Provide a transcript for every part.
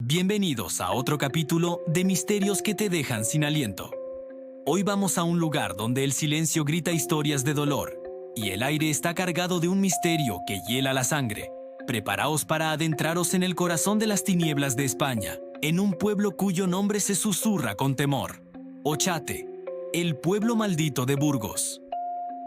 Bienvenidos a otro capítulo de Misterios que te dejan sin aliento. Hoy vamos a un lugar donde el silencio grita historias de dolor y el aire está cargado de un misterio que hiela la sangre. Preparaos para adentraros en el corazón de las tinieblas de España, en un pueblo cuyo nombre se susurra con temor. Ochate, el pueblo maldito de Burgos.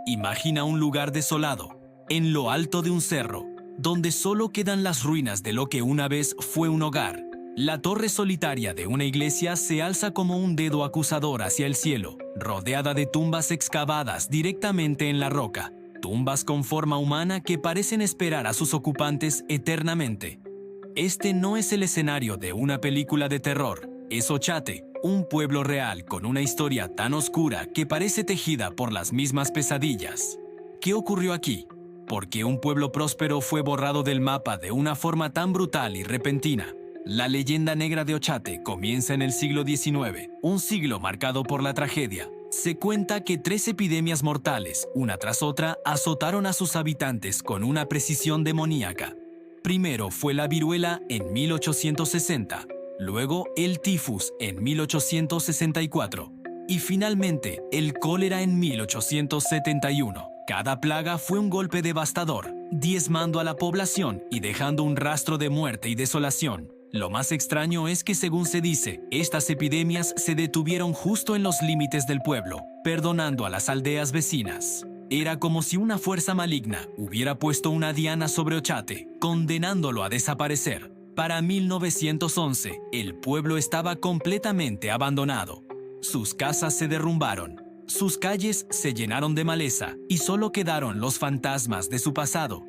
Imagina un lugar desolado, en lo alto de un cerro, donde solo quedan las ruinas de lo que una vez fue un hogar. La torre solitaria de una iglesia se alza como un dedo acusador hacia el cielo, rodeada de tumbas excavadas directamente en la roca, tumbas con forma humana que parecen esperar a sus ocupantes eternamente. Este no es el escenario de una película de terror, es Ochate, un pueblo real con una historia tan oscura que parece tejida por las mismas pesadillas. ¿Qué ocurrió aquí? ¿Por qué un pueblo próspero fue borrado del mapa de una forma tan brutal y repentina? La leyenda negra de Ochate comienza en el siglo XIX, un siglo marcado por la tragedia. Se cuenta que 3 epidemias mortales, una tras otra, azotaron a sus habitantes con una precisión demoníaca. Primero fue la viruela en 1860, luego el tifus en 1864 y finalmente el cólera en 1871. Cada plaga fue un golpe devastador, diezmando a la población y dejando un rastro de muerte y desolación. Lo más extraño es que, según se dice, estas epidemias se detuvieron justo en los límites del pueblo, perdonando a las aldeas vecinas. Era como si una fuerza maligna hubiera puesto una diana sobre Ochate, condenándolo a desaparecer. Para 1911, el pueblo estaba completamente abandonado. Sus casas se derrumbaron, sus calles se llenaron de maleza y solo quedaron los fantasmas de su pasado.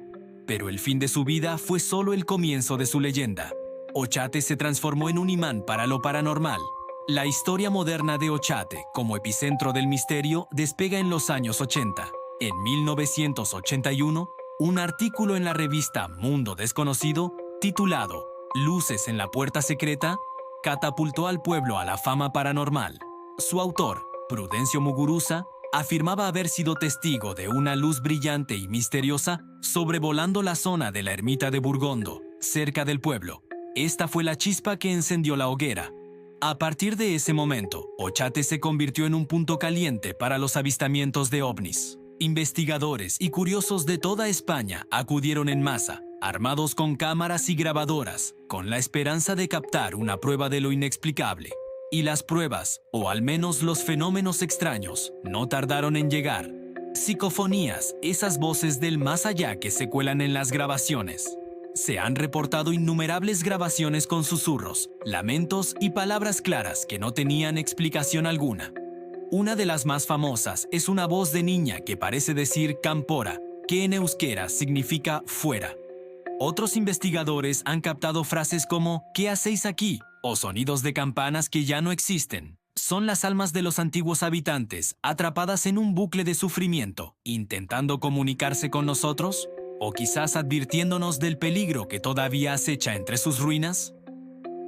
Pero el fin de su vida fue solo el comienzo de su leyenda. Ochate se transformó en un imán para lo paranormal. La historia moderna de Ochate, como epicentro del misterio, despega en los años 80. En 1981, un artículo en la revista Mundo Desconocido, titulado «Luces en la puerta secreta», catapultó al pueblo a la fama paranormal. Su autor, Prudencio Muguruza, afirmaba haber sido testigo de una luz brillante y misteriosa sobrevolando la zona de la ermita de Burgondo, cerca del pueblo. Esta fue la chispa que encendió la hoguera. A partir de ese momento, Ochate se convirtió en un punto caliente para los avistamientos de ovnis. Investigadores y curiosos de toda España acudieron en masa, armados con cámaras y grabadoras, con la esperanza de captar una prueba de lo inexplicable. Y las pruebas, o al menos los fenómenos extraños, no tardaron en llegar. Psicofonías, esas voces del más allá que se cuelan en las grabaciones. Se han reportado innumerables grabaciones con susurros, lamentos y palabras claras que no tenían explicación alguna. Una de las más famosas es una voz de niña que parece decir campora, que en euskera significa fuera. Otros investigadores han captado frases como ¿qué hacéis aquí? O sonidos de campanas que ya no existen. Son las almas de los antiguos habitantes, atrapadas en un bucle de sufrimiento, intentando comunicarse con nosotros, o quizás advirtiéndonos del peligro que todavía acecha entre sus ruinas.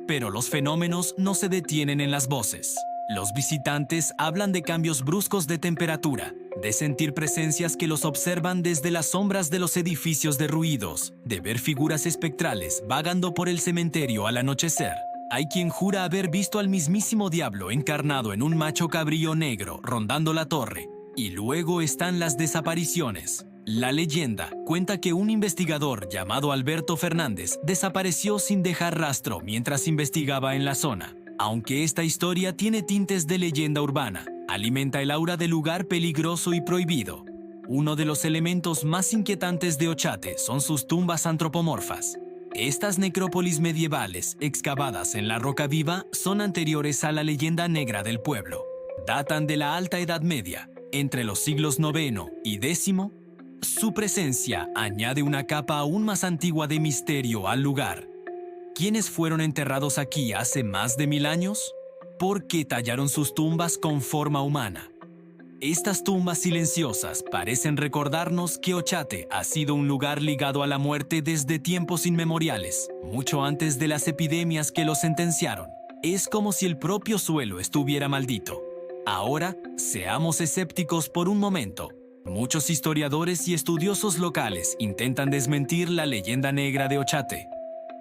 Pero los fenómenos no se detienen en las voces. Los visitantes hablan de cambios bruscos de temperatura, de sentir presencias que los observan desde las sombras de los edificios derruidos, de ver figuras espectrales vagando por el cementerio al anochecer. Hay quien jura haber visto al mismísimo diablo encarnado en un macho cabrío negro rondando la torre. Y luego están las desapariciones. La leyenda cuenta que un investigador llamado Alberto Fernández desapareció sin dejar rastro mientras investigaba en la zona. Aunque esta historia tiene tintes de leyenda urbana, alimenta el aura de lugar peligroso y prohibido. Uno de los elementos más inquietantes de Ochate son sus tumbas antropomorfas. Estas necrópolis medievales, excavadas en la roca viva, son anteriores a la leyenda negra del pueblo. Datan de la Alta Edad Media, entre los siglos IX y X. Su presencia añade una capa aún más antigua de misterio al lugar. ¿Quiénes fueron enterrados aquí hace más de 1000 años? ¿Por qué tallaron sus tumbas con forma humana? Estas tumbas silenciosas parecen recordarnos que Ochate ha sido un lugar ligado a la muerte desde tiempos inmemoriales, mucho antes de las epidemias que lo sentenciaron. Es como si el propio suelo estuviera maldito. Ahora, seamos escépticos por un momento. Muchos historiadores y estudiosos locales intentan desmentir la leyenda negra de Ochate.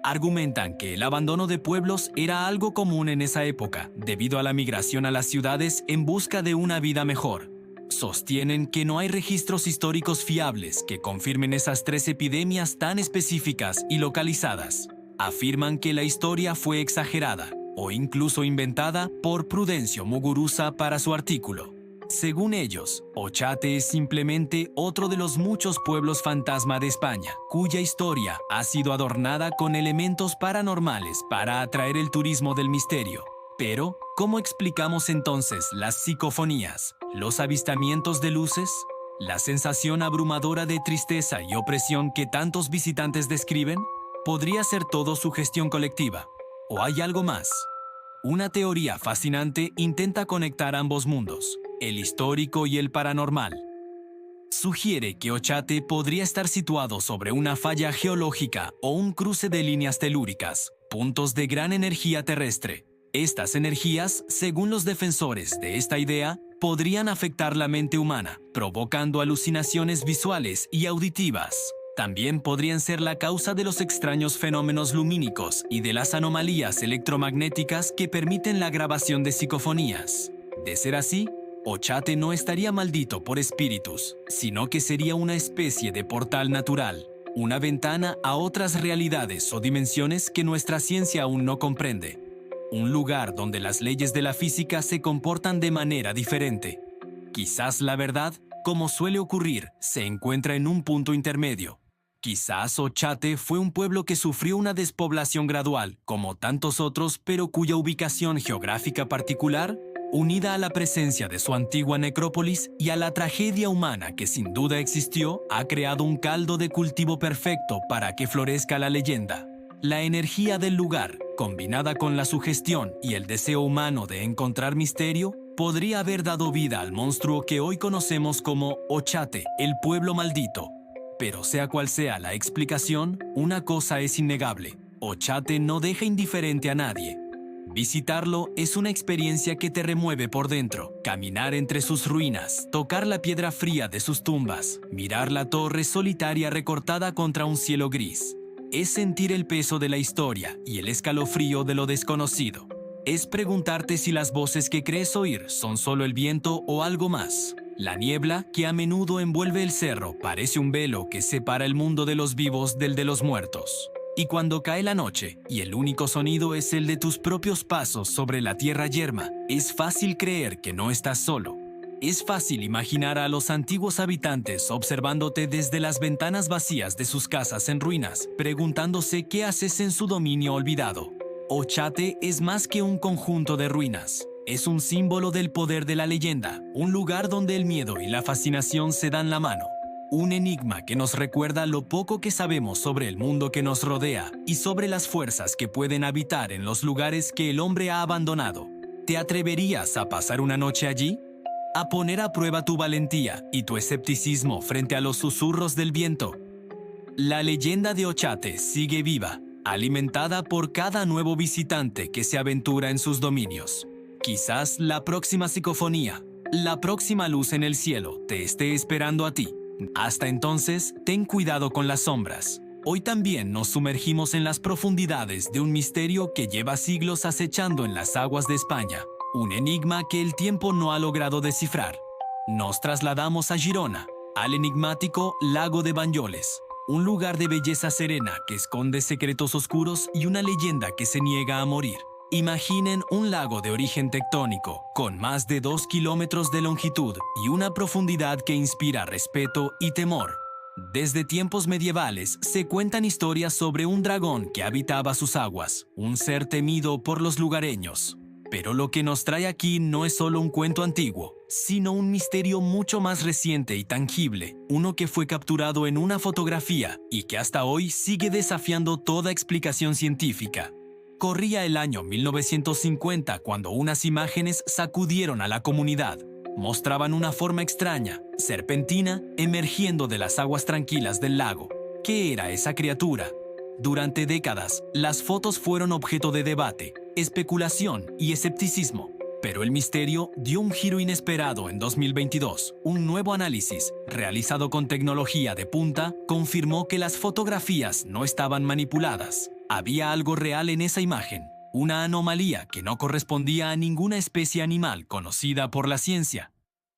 Argumentan que el abandono de pueblos era algo común en esa época, debido a la migración a las ciudades en busca de una vida mejor. Sostienen que no hay registros históricos fiables que confirmen esas 3 epidemias tan específicas y localizadas. Afirman que la historia fue exagerada o incluso inventada por Prudencio Muguruza para su artículo. Según ellos, Ochate es simplemente otro de los muchos pueblos fantasma de España, cuya historia ha sido adornada con elementos paranormales para atraer el turismo del misterio. Pero, ¿cómo explicamos entonces las psicofonías, los avistamientos de luces, la sensación abrumadora de tristeza y opresión que tantos visitantes describen? ¿Podría ser todo sugestión colectiva? ¿O hay algo más? Una teoría fascinante intenta conectar ambos mundos, el histórico y el paranormal. Sugiere que Ochate podría estar situado sobre una falla geológica o un cruce de líneas telúricas, puntos de gran energía terrestre. Estas energías, según los defensores de esta idea, podrían afectar la mente humana, provocando alucinaciones visuales y auditivas. También podrían ser la causa de los extraños fenómenos lumínicos y de las anomalías electromagnéticas que permiten la grabación de psicofonías. De ser así, Ochate no estaría maldito por espíritus, sino que sería una especie de portal natural, una ventana a otras realidades o dimensiones que nuestra ciencia aún no comprende. Un lugar donde las leyes de la física se comportan de manera diferente. Quizás la verdad, como suele ocurrir, se encuentra en un punto intermedio. Quizás Ochate fue un pueblo que sufrió una despoblación gradual, como tantos otros, pero cuya ubicación geográfica particular, unida a la presencia de su antigua necrópolis y a la tragedia humana que sin duda existió, ha creado un caldo de cultivo perfecto para que florezca la leyenda. La energía del lugar, combinada con la sugestión y el deseo humano de encontrar misterio, podría haber dado vida al monstruo que hoy conocemos como Ochate, el pueblo maldito. Pero sea cual sea la explicación, una cosa es innegable: Ochate no deja indiferente a nadie. Visitarlo es una experiencia que te remueve por dentro. Caminar entre sus ruinas, tocar la piedra fría de sus tumbas, mirar la torre solitaria recortada contra un cielo gris. Es sentir el peso de la historia y el escalofrío de lo desconocido. Es preguntarte si las voces que crees oír son solo el viento o algo más. La niebla que a menudo envuelve el cerro parece un velo que separa el mundo de los vivos del de los muertos. Y cuando cae la noche y el único sonido es el de tus propios pasos sobre la tierra yerma, es fácil creer que no estás solo. Es fácil imaginar a los antiguos habitantes observándote desde las ventanas vacías de sus casas en ruinas, preguntándose qué haces en su dominio olvidado. Ochate es más que un conjunto de ruinas. Es un símbolo del poder de la leyenda, un lugar donde el miedo y la fascinación se dan la mano. Un enigma que nos recuerda lo poco que sabemos sobre el mundo que nos rodea y sobre las fuerzas que pueden habitar en los lugares que el hombre ha abandonado. ¿Te atreverías a pasar una noche allí? ¿A poner a prueba tu valentía y tu escepticismo frente a los susurros del viento? La leyenda de Ochate sigue viva, alimentada por cada nuevo visitante que se aventura en sus dominios. Quizás la próxima psicofonía, la próxima luz en el cielo te esté esperando a ti. Hasta entonces, ten cuidado con las sombras. Hoy también nos sumergimos en las profundidades de un misterio que lleva siglos acechando en las aguas de España. Un enigma que el tiempo no ha logrado descifrar. Nos trasladamos a Girona, al enigmático Lago de Banyoles. Un lugar de belleza serena que esconde secretos oscuros y una leyenda que se niega a morir. Imaginen un lago de origen tectónico, con más de 2 kilómetros de longitud y una profundidad que inspira respeto y temor. Desde tiempos medievales se cuentan historias sobre un dragón que habitaba sus aguas, un ser temido por los lugareños. Pero lo que nos trae aquí no es solo un cuento antiguo, sino un misterio mucho más reciente y tangible, uno que fue capturado en una fotografía y que hasta hoy sigue desafiando toda explicación científica. Corría el año 1950 cuando unas imágenes sacudieron a la comunidad. Mostraban una forma extraña, serpentina, emergiendo de las aguas tranquilas del lago. ¿Qué era esa criatura? Durante décadas, las fotos fueron objeto de debate, especulación y escepticismo. Pero el misterio dio un giro inesperado en 2022. Un nuevo análisis, realizado con tecnología de punta, confirmó que las fotografías no estaban manipuladas. Había algo real en esa imagen, una anomalía que no correspondía a ninguna especie animal conocida por la ciencia.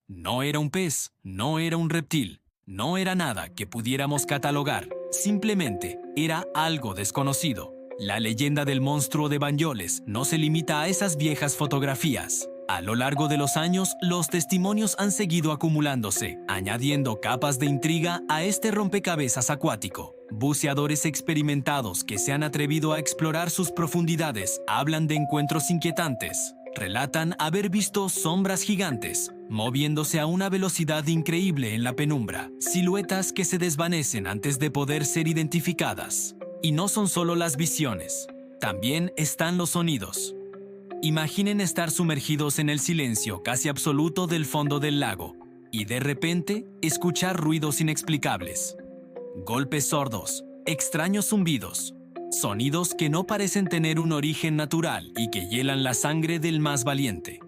No era un pez, no era un reptil, no era nada que pudiéramos catalogar, simplemente era algo desconocido. La leyenda del monstruo de Banyoles no se limita a esas viejas fotografías. A lo largo de los años, los testimonios han seguido acumulándose, añadiendo capas de intriga a este rompecabezas acuático. Buceadores experimentados que se han atrevido a explorar sus profundidades hablan de encuentros inquietantes. Relatan haber visto sombras gigantes, moviéndose a una velocidad increíble en la penumbra, siluetas que se desvanecen antes de poder ser identificadas. Y no son solo las visiones, también están los sonidos. Imaginen estar sumergidos en el silencio casi absoluto del fondo del lago y de repente escuchar ruidos inexplicables. Golpes sordos, extraños zumbidos, sonidos que no parecen tener un origen natural y que hielan la sangre del más valiente.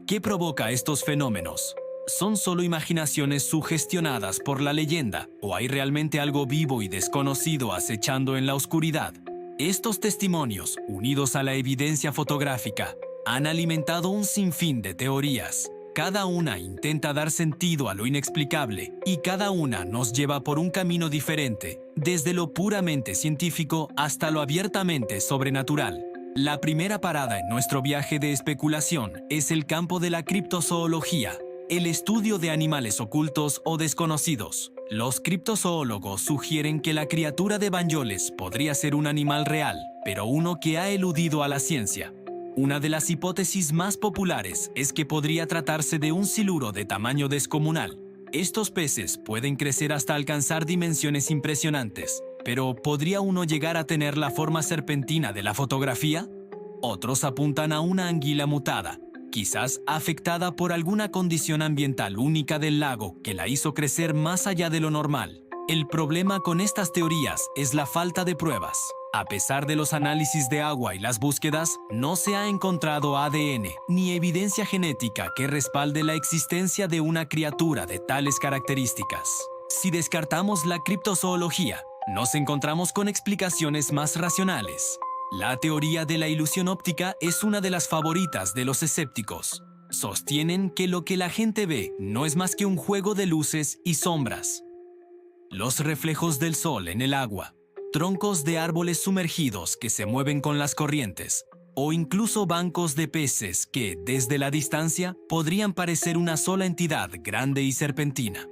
¿Qué provoca estos fenómenos? ¿Son solo imaginaciones sugestionadas por la leyenda o hay realmente algo vivo y desconocido acechando en la oscuridad? Estos testimonios, unidos a la evidencia fotográfica, han alimentado un sinfín de teorías. Cada una intenta dar sentido a lo inexplicable y cada una nos lleva por un camino diferente, desde lo puramente científico hasta lo abiertamente sobrenatural. La primera parada en nuestro viaje de especulación es el campo de la criptozoología, el estudio de animales ocultos o desconocidos. Los criptozoólogos sugieren que la criatura de Banyoles podría ser un animal real, pero uno que ha eludido a la ciencia. Una de las hipótesis más populares es que podría tratarse de un siluro de tamaño descomunal. Estos peces pueden crecer hasta alcanzar dimensiones impresionantes, pero ¿podría uno llegar a tener la forma serpentina de la fotografía? Otros apuntan a una anguila mutada, quizás afectada por alguna condición ambiental única del lago que la hizo crecer más allá de lo normal. El problema con estas teorías es la falta de pruebas. A pesar de los análisis de agua y las búsquedas, no se ha encontrado ADN ni evidencia genética que respalde la existencia de una criatura de tales características. Si descartamos la criptozoología, nos encontramos con explicaciones más racionales. La teoría de la ilusión óptica es una de las favoritas de los escépticos. Sostienen que lo que la gente ve no es más que un juego de luces y sombras. Los reflejos del sol en el agua, troncos de árboles sumergidos que se mueven con las corrientes, o incluso bancos de peces que, desde la distancia, podrían parecer una sola entidad grande y serpentina.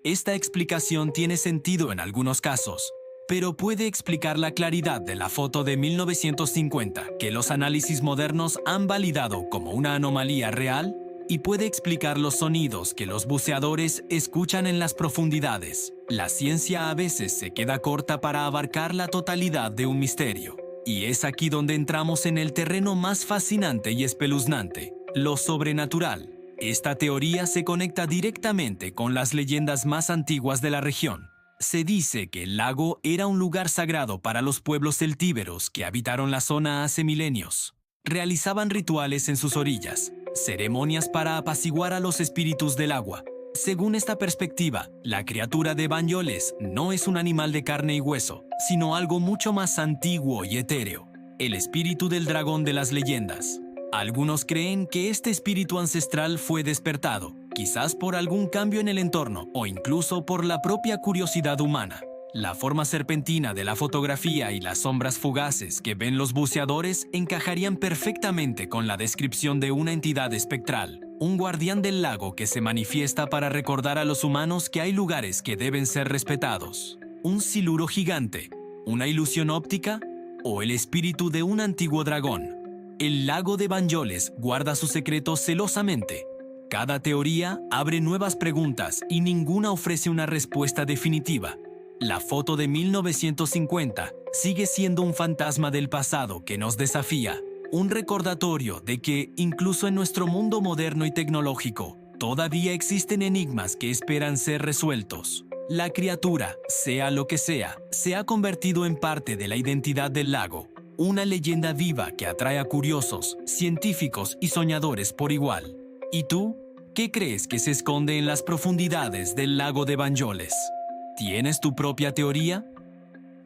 Esta explicación tiene sentido en algunos casos, pero puede explicar la claridad de la foto de 1950, que los análisis modernos han validado como una anomalía real, y puede explicar los sonidos que los buceadores escuchan en las profundidades. La ciencia a veces se queda corta para abarcar la totalidad de un misterio. Y es aquí donde entramos en el terreno más fascinante y espeluznante, lo sobrenatural. Esta teoría se conecta directamente con las leyendas más antiguas de la región. Se dice que el lago era un lugar sagrado para los pueblos celtíberos que habitaron la zona hace milenios. Realizaban rituales en sus orillas, ceremonias para apaciguar a los espíritus del agua. Según esta perspectiva, la criatura de Banyoles no es un animal de carne y hueso, sino algo mucho más antiguo y etéreo, el espíritu del dragón de las leyendas. Algunos creen que este espíritu ancestral fue despertado, quizás por algún cambio en el entorno o incluso por la propia curiosidad humana. La forma serpentina de la fotografía y las sombras fugaces que ven los buceadores encajarían perfectamente con la descripción de una entidad espectral, un guardián del lago que se manifiesta para recordar a los humanos que hay lugares que deben ser respetados. Un siluro gigante, una ilusión óptica o el espíritu de un antiguo dragón. El lago de Banyoles guarda sus secretos celosamente. Cada teoría abre nuevas preguntas y ninguna ofrece una respuesta definitiva. La foto de 1950 sigue siendo un fantasma del pasado que nos desafía, un recordatorio de que, incluso en nuestro mundo moderno y tecnológico, todavía existen enigmas que esperan ser resueltos. La criatura, sea lo que sea, se ha convertido en parte de la identidad del lago, una leyenda viva que atrae a curiosos, científicos y soñadores por igual. ¿Y tú? ¿Qué crees que se esconde en las profundidades del lago de Banyoles? ¿Tienes tu propia teoría?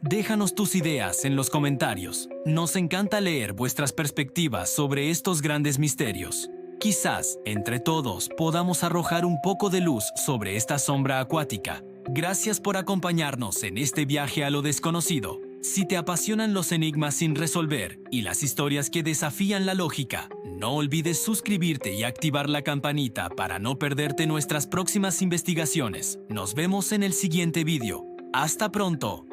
Déjanos tus ideas en los comentarios. Nos encanta leer vuestras perspectivas sobre estos grandes misterios. Quizás, entre todos, podamos arrojar un poco de luz sobre esta sombra acuática. Gracias por acompañarnos en este viaje a lo desconocido. Si te apasionan los enigmas sin resolver y las historias que desafían la lógica, no olvides suscribirte y activar la campanita para no perderte nuestras próximas investigaciones. Nos vemos en el siguiente vídeo. ¡Hasta pronto!